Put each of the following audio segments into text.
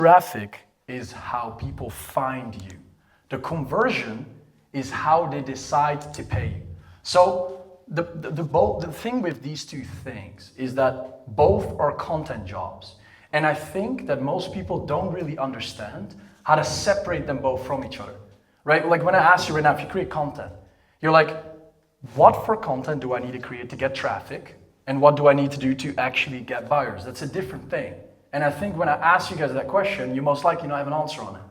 Traffic is how people find you. The conversion is how they decide to pay you. So the thing with these two things is that both are content jobs. And I think that most people don't really understand how to separate them both from each other, right? Like when I ask you right now, if you create content, you're like, what for content do I need to create to get traffic? And what do I need to do to actually get buyers? That's a different thing. And I think when I ask you guys that question, you most likely don't have an answer on it.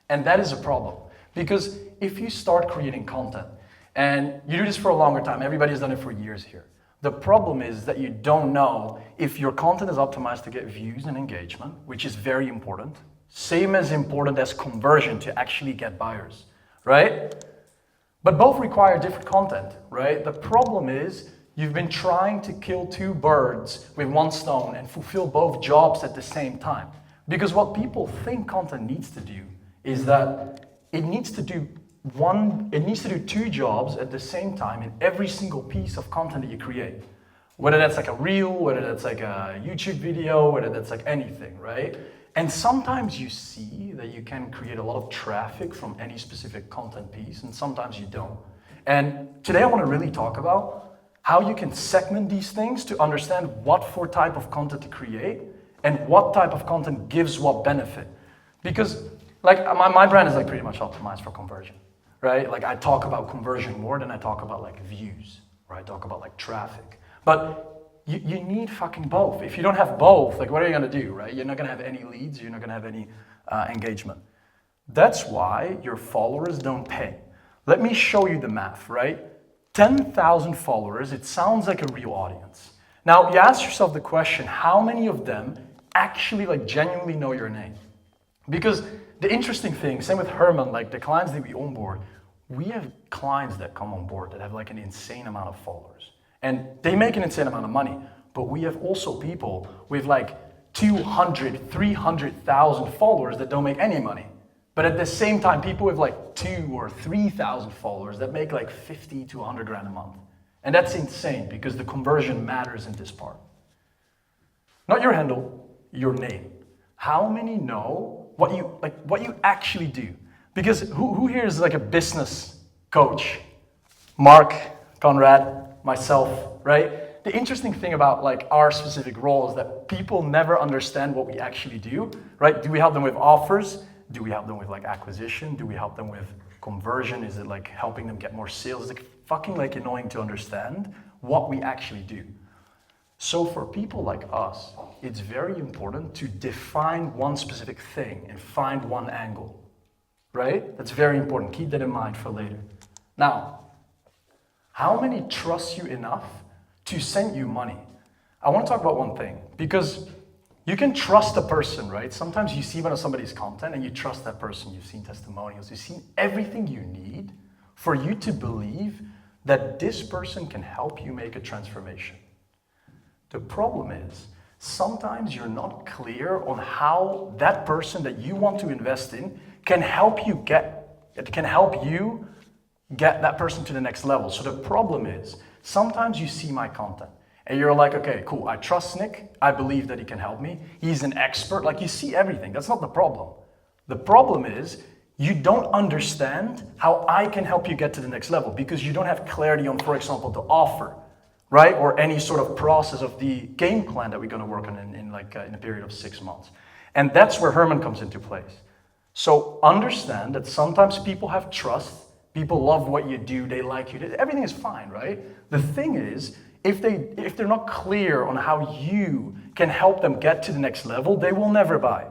And that is a problem. Because if you start creating content, and you do this for a longer time, everybody's done it for years here. The problem is that you don't know if your content is optimized to get views and engagement, which is very important. Same as important as conversion to actually get buyers, right? But both require different content, right? The problem is you've been trying to kill two birds with one stone and fulfill both jobs at the same time. Because what people think content needs to do is that it needs to do two jobs at the same time in every single piece of content that you create. Whether that's like a reel, whether that's like a YouTube video, whether that's like anything, right? And sometimes you see that you can create a lot of traffic from any specific content piece, and sometimes you don't. And today I want to really talk about how you can segment these things to understand what for type of content to create and what type of content gives what benefit. Because like my brand is like pretty much optimized for conversion, right? Like I talk about conversion more than I talk about like views, or I talk about like traffic. But you need fucking both. If you don't have both, like what are you gonna do, right? You're not gonna have any leads, you're not gonna have any engagement. That's why your followers don't pay. Let me show you the math, right? 10,000 followers, it sounds like a real audience. Now you ask yourself the question, how many of them actually like genuinely know your name? Because the interesting thing, same with Herman, like the clients that we onboard, we have clients that come on board that have like an insane amount of followers. And they make an insane amount of money. But we have also people with like 200, 300,000 followers that don't make any money. But at the same time, people with like 2,000 or 3,000 followers that make like 50 to 100 grand a month. And that's insane because the conversion matters in this part. Not your handle, your name. How many know what you actually do? Because who here is like a business coach? Mark, Conrad, myself, right? The interesting thing about like our specific role is that people never understand what we actually do, right? Do we help them with offers? Do we help them with like acquisition? Do we help them with conversion? Is it like helping them get more sales? It's like fucking like annoying to understand what we actually do. So for people like us, it's very important to define one specific thing and find one angle, right? That's very important. Keep that in mind for later. Now, how many trust you enough to send you money? I want to talk about one thing, because you can trust a person, right? Sometimes you see one of somebody's content and you trust that person. You've seen testimonials, you've seen everything you need for you to believe that this person can help you make a transformation. The problem is, sometimes you're not clear on how that person that you want to invest in can help you get that person to the next level. So the problem is, sometimes you see my content and you're like, okay, cool, I trust Nick, I believe that he can help me, he's an expert, like you see everything, that's not the problem. The problem is, you don't understand how I can help you get to the next level because you don't have clarity on, for example, the offer, right? Or any sort of process of the game plan that we're gonna work on in a period of 6 months. And that's where Herman comes into place. So understand that sometimes people have trust, people love what you do, they like you, everything is fine, right? The thing is, if they're not clear on how you can help them get to the next level, they will never buy.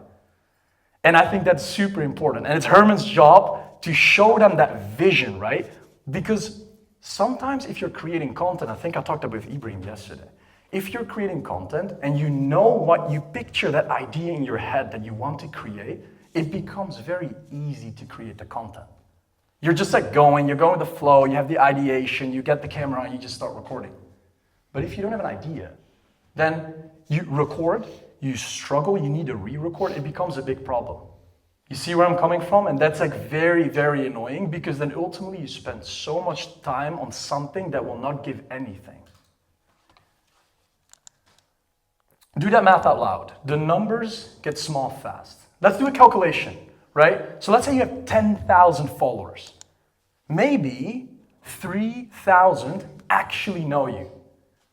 And I think that's super important. And it's Herman's job to show them that vision, right? Because sometimes if you're creating content, I think I talked about with Ibrahim yesterday, if you're creating content and you know what you picture, that idea in your head that you want to create, it becomes very easy to create the content. You're just like you're going with the flow, you have the ideation, you get the camera and you just start recording. But if you don't have an idea, then you record, you struggle, you need to re-record, it becomes a big problem. You see where I'm coming from? And that's like very, very annoying because then ultimately you spend so much time on something that will not give anything. Do that math out loud. The numbers get small fast. Let's do a calculation, right? So let's say you have 10,000 followers. Maybe 3,000 actually know you.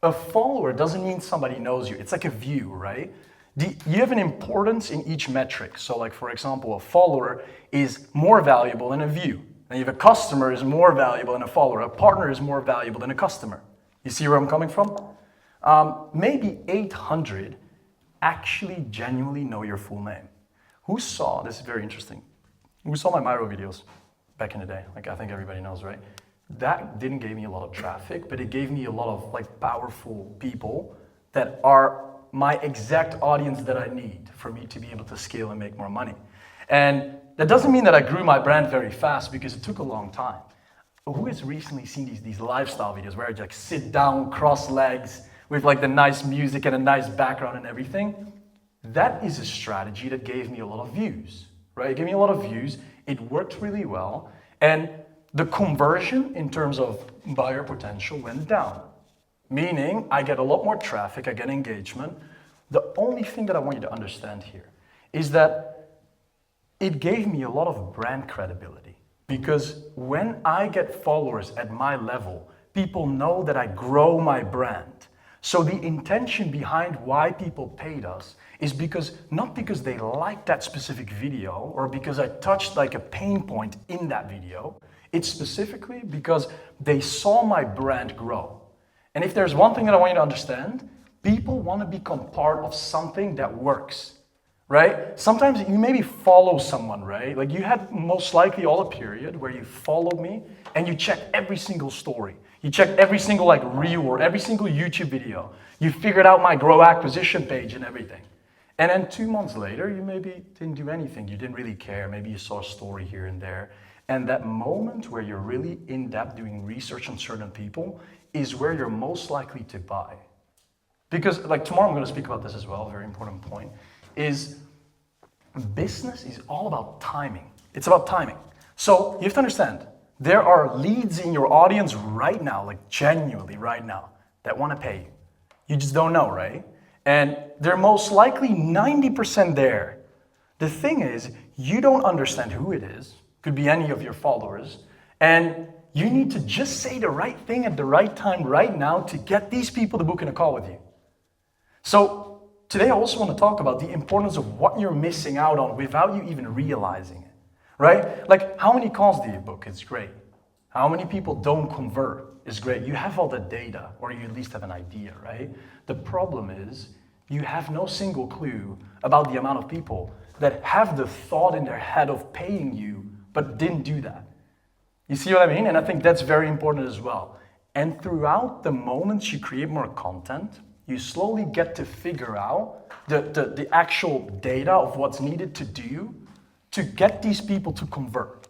A follower doesn't mean somebody knows you. It's like a view, right? You have an importance in each metric. So like, for example, a follower is more valuable than a view. And if a customer is more valuable than a follower, a partner is more valuable than a customer. You see where I'm coming from? Maybe 800 actually genuinely know your full name. Who saw, this is very interesting, who saw my Miro videos back in the day? Like I think everybody knows, right? That didn't give me a lot of traffic, but it gave me a lot of like powerful people that are my exact audience that I need for me to be able to scale and make more money. And that doesn't mean that I grew my brand very fast because it took a long time. Who has recently seen these lifestyle videos where I just sit down, cross legs, with like the nice music and a nice background and everything? That is a strategy that gave me a lot of views, right? It gave me a lot of views. It worked really well. And the conversion in terms of buyer potential went down. Meaning I get a lot more traffic, I get engagement. The only thing that I want you to understand here is that it gave me a lot of brand credibility. Because when I get followers at my level, people know that I grow my brand. So the intention behind why people paid us is not because they liked that specific video or because I touched like a pain point in that video. It's specifically because they saw my brand grow. And if there's one thing that I want you to understand, people want to become part of something that works, right? Sometimes you maybe follow someone, right? Like you had most likely all a period where you followed me and you checked every single story. You checked every single like reel or every single YouTube video. You figured out my grow acquisition page and everything. And then 2 months later, you maybe didn't do anything. You didn't really care. Maybe you saw a story here and there. And that moment where you're really in depth doing research on certain people is where you're most likely to buy. Because like tomorrow I'm going to speak about this as well, a very important point, is business is all about timing. It's about timing. So you have to understand, there are leads in your audience right now, like genuinely right now, that want to pay you. You just don't know, right? And they're most likely 90% there. The thing is, you don't understand who it is. Could be any of your followers. And you need to just say the right thing at the right time right now to get these people to book in a call with you. So today I also want to talk about the importance of what you're missing out on without you even realizing it, right? Like how many calls do you book? It's great. How many people don't convert? It's great. You have all the data, or you at least have an idea, right? The problem is you have no single clue about the amount of people that have the thought in their head of paying you, but didn't do that. You see what I mean? And I think that's very important as well. And throughout the moments you create more content, you slowly get to figure out the actual data of what's needed to do to get these people to convert.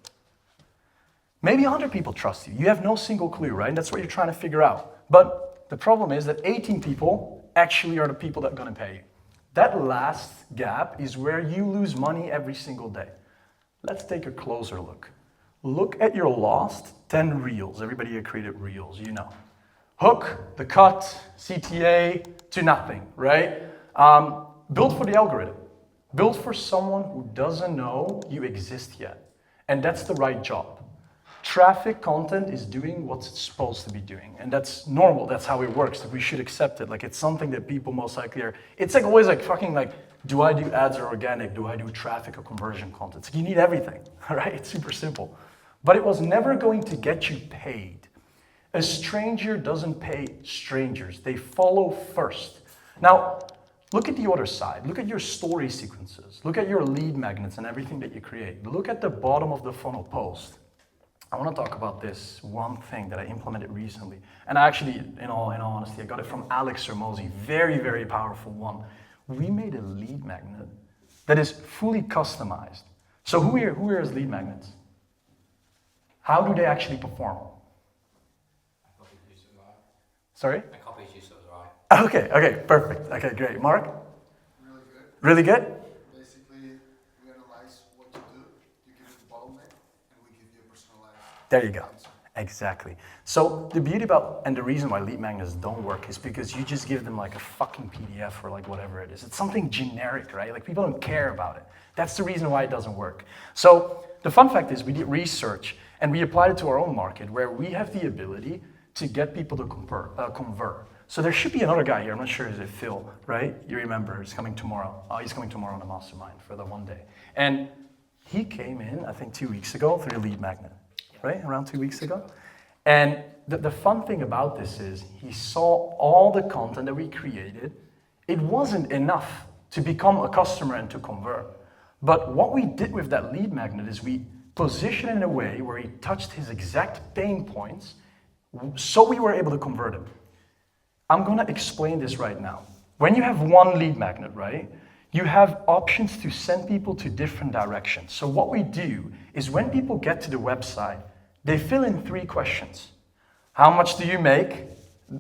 Maybe 100 people trust you. You have no single clue, right? And that's what you're trying to figure out. But the problem is that 18 people actually are the people that are going to pay you. That last gap is where you lose money every single day. Let's take a closer look. Look at your last 10 reels. Everybody here created reels, you know. Hook, the cut, CTA, to nothing, right? Built for the algorithm. Built for someone who doesn't know you exist yet. And that's the right job. Traffic content is doing what it's supposed to be doing. And that's normal. That's how it works. Like we should accept it. Like it's something that people most likely are. It's like always like fucking like, do I do ads or organic? Do I do traffic or conversion content? So you need everything, right? It's super simple. But it was never going to get you paid. A stranger doesn't pay strangers. They follow first. Now, look at the other side. Look at your story sequences. Look at your lead magnets and everything that you create. Look at the bottom of the funnel post. I want to talk about this one thing that I implemented recently. And actually, in all honesty, I got it from Alex Hermosi. Very, very powerful one. We made a lead magnet that is fully customized. So who here is lead magnets? How do they actually perform? I copied you so right. Sorry? I copied you so right. Okay, perfect. Okay, great. Mark? Really good. Really good? Basically, we analyze what to do, you give it the bottleneck, and we give you a personalized There you go. answer. Exactly. So the beauty about, and the reason why lead magnets don't work is because you just give them like a fucking PDF or like whatever it is. It's something generic, right? Like people don't care about it. That's the reason why it doesn't work. So the fun fact is we did research and we applied it to our own market where we have the ability to get people to convert. So there should be another guy here, I'm not sure, is it Phil, right? You remember, he's coming tomorrow. He's coming tomorrow on the mastermind for the one day. And he came in, I think 2 weeks ago through the lead magnet. Right, around 2 weeks ago. And the fun thing about this is he saw all the content that we created. It wasn't enough to become a customer and to convert. But what we did with that lead magnet is we positioned it in a way where he touched his exact pain points so we were able to convert him. I'm gonna explain this right now. When you have one lead magnet, right, you have options to send people to different directions. So what we do is when people get to the website, they fill in 3 questions. How much do you make?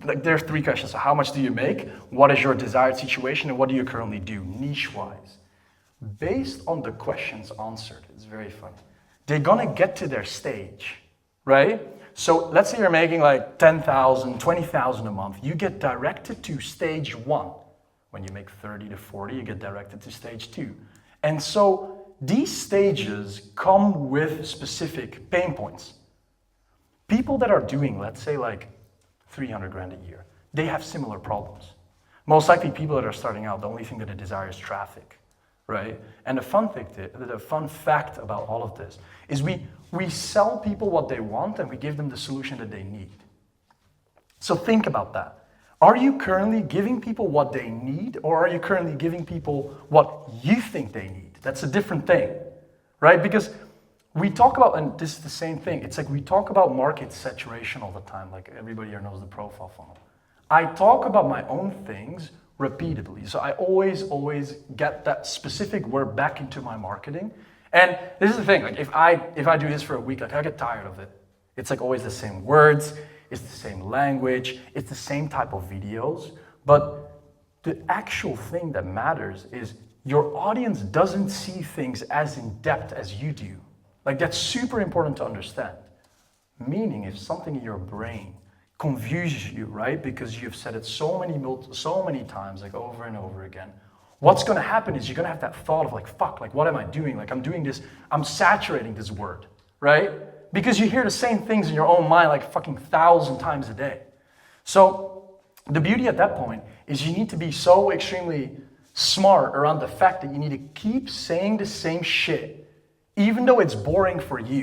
Like there's 3 questions. So how much do you make? What is your desired situation? And what do you currently do, niche-wise? Based on the questions answered, it's very funny. They're gonna get to their stage, right? So let's say you're making like 10,000, 20,000 a month. You get directed to stage 1. When you make 30 to 40, you get directed to stage 2. And so these stages come with specific pain points. People that are doing, let's say like 300 grand a year, they have similar problems. Most likely people that are starting out, the only thing that they desire is traffic, right? And the fun fact about all of this is we sell people what they want and we give them the solution that they need. So think about that. Are you currently giving people what they need or are you currently giving people what you think they need? That's a different thing, right? Because we talk about, and this is the same thing, it's like we talk about market saturation all the time, like everybody here knows the profile funnel. I talk about my own things repeatedly, so I always get that specific word back into my marketing. And this is the thing, like if I do this for a week, like I get tired of it. It's like always the same words, it's the same language, it's the same type of videos, but the actual thing that matters is your audience doesn't see things as in depth as you do. Like that's super important to understand. Meaning if something in your brain confuses you, right? Because you've said it so many times, like over and over again, what's gonna happen is you're gonna have that thought of like, fuck, like what am I doing? Like I'm doing this, I'm saturating this word, right? Because you hear the same things in your own mind like fucking 1,000 times a day. So the beauty at that point is you need to be so extremely smart around the fact that you need to keep saying the same shit even though it's boring for you.